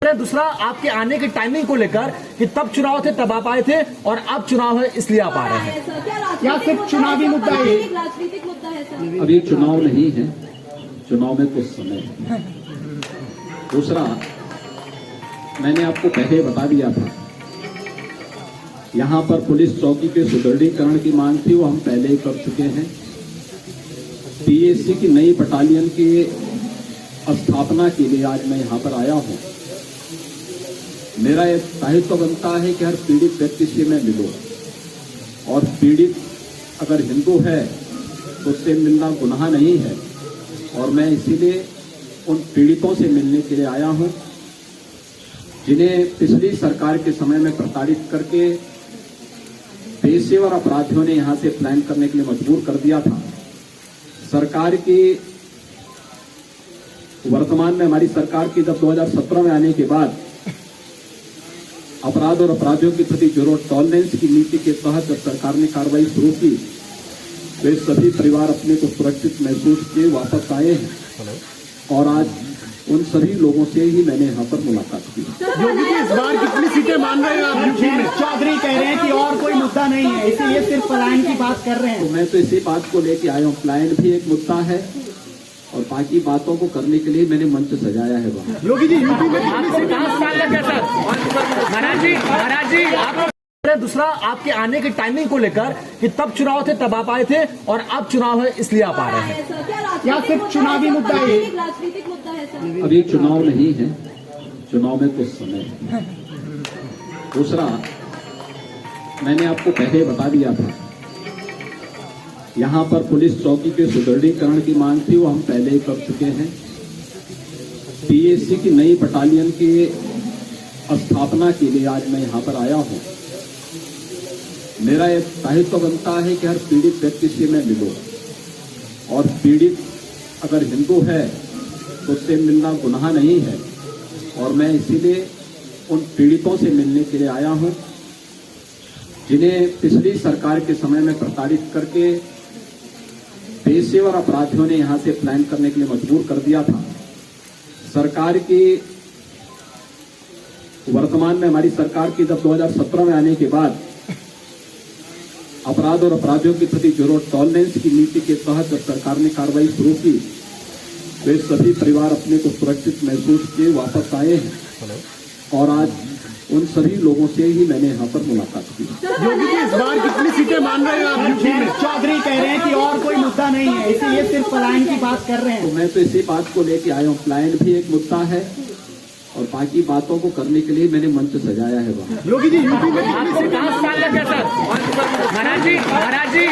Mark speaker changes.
Speaker 1: रहे हैं। दूसरा, आपके आने की टाइमिंग को लेकर कि तब चुनाव थे तब आप आए थे और अब चुनाव है इसलिए आप आ रहे हैं।
Speaker 2: या सिर्फ चुनावी मुद्दा है?
Speaker 3: राजनीतिक मुद्दा है सर।
Speaker 4: अभी चुनाव नहीं है, चुनाव में कुछ समय है। दूसरा, मैंने आपको पहले बता दिया था, यहां पर पुलिस चौकी के सुदृढ़ीकरण की मांग थी, वो हम पहले ही कर चुके हैं। पीएससी की नई बटालियन की स्थापना के लिए आज मैं यहां पर आया हूं। मेरा एक दायित्व बनता है कि हर पीड़ित व्यक्ति से मैं मिलूं, और पीड़ित अगर हिंदू है तो उससे मिलना गुनाह नहीं है, और मैं इसीलिए उन पीड़ितों से मिलने के लिए आया हूं जिन्हें पिछली सरकार के समय में प्रताड़ित करके पेशेवर अपराधियों ने यहां से प्लान करने के लिए मजबूर कर दिया था। सरकार की वर्तमान में हमारी सरकार की जब 2017 में आने के बाद अपराध और अपराधियों के प्रति जीरो टॉलरेंस की नीति के तहत जब सरकार ने कार्रवाई शुरू की, वे सभी परिवार अपने को सुरक्षित महसूस किए वापस आए हैं, और आज उन सभी लोगों से ही मैंने यहाँ पर मुलाकात की।
Speaker 2: योगी जी, इस बार कितनी सीटें मान रहे हैं आप यूपी में? चौधरी कह रहे हैं कि और कोई मुद्दा नहीं है, इसीलिए सिर्फ पलायन की बात कर रहे हैं।
Speaker 4: तो मैं तो इसी बात को लेके आया हूँ, पलायन भी एक मुद्दा है और बाकी बातों को करने के लिए मैंने मंच सजाया है वहाँ।
Speaker 2: योगी जी, यूपी में कितनी सीटें?
Speaker 1: महाराज जी आप दूसरा, आपके आने की टाइमिंग को लेकर कि तब चुनाव थे तब आप आए थे और अब चुनाव है इसलिए आप आ रहे हैं।
Speaker 2: या सिर्फ चुनावी मुद्दा है?
Speaker 3: राजनीतिक मुद्दा है सर।
Speaker 4: अभी चुनाव नहीं है, चुनाव में कुछ समय है। दूसरा, मैंने आपको पहले बता दिया था, यहां पर पुलिस चौकी के सुदृढ़ीकरण की मांग थी, वो हम पहले ही कर चुके हैं। पीएससी की नई बटालियन की स्थापना के लिए आज मैं यहां पर आया हूं। मेरा एक दायित्व बनता है कि हर पीड़ित व्यक्ति से मैं मिलूं, और पीड़ित अगर हिंदू है तो उससे मिलना गुनाह नहीं है, और मैं इसीलिए उन पीड़ितों से मिलने के लिए आया हूं जिन्हें पिछली सरकार के समय में प्रताड़ित करके पेशेवर अपराधियों ने यहां से प्लान करने के लिए मजबूर कर दिया था। सरकार की वर्तमान में हमारी सरकार की जब 2017 में आने के बाद अपराध और अपराधियों के प्रति जीरो टॉलरेंस की नीति के तहत जब सरकार ने कार्रवाई शुरू की, वे सभी परिवार अपने को सुरक्षित महसूस किए वापस आए हैं, और आज उन सभी लोगों से ही मैंने यहाँ पर मुलाकात की।
Speaker 2: योगी जी, इस बार कितनी सीटें मान रहे हैं आप यूपी में? चौधरी कह रहे हैं कि और कोई मुद्दा नहीं है, इसीलिए सिर्फ पलायन की बात कर रहे हैं।
Speaker 4: तो मैं तो इसी बात को लेके आया हूँ, पलायन भी एक मुद्दा है और बाकी बातों को करने के लिए मैंने मंच सजाया है वहाँ।
Speaker 2: योगी जी, यूपी में कितनी सीटें?
Speaker 1: महाराज जी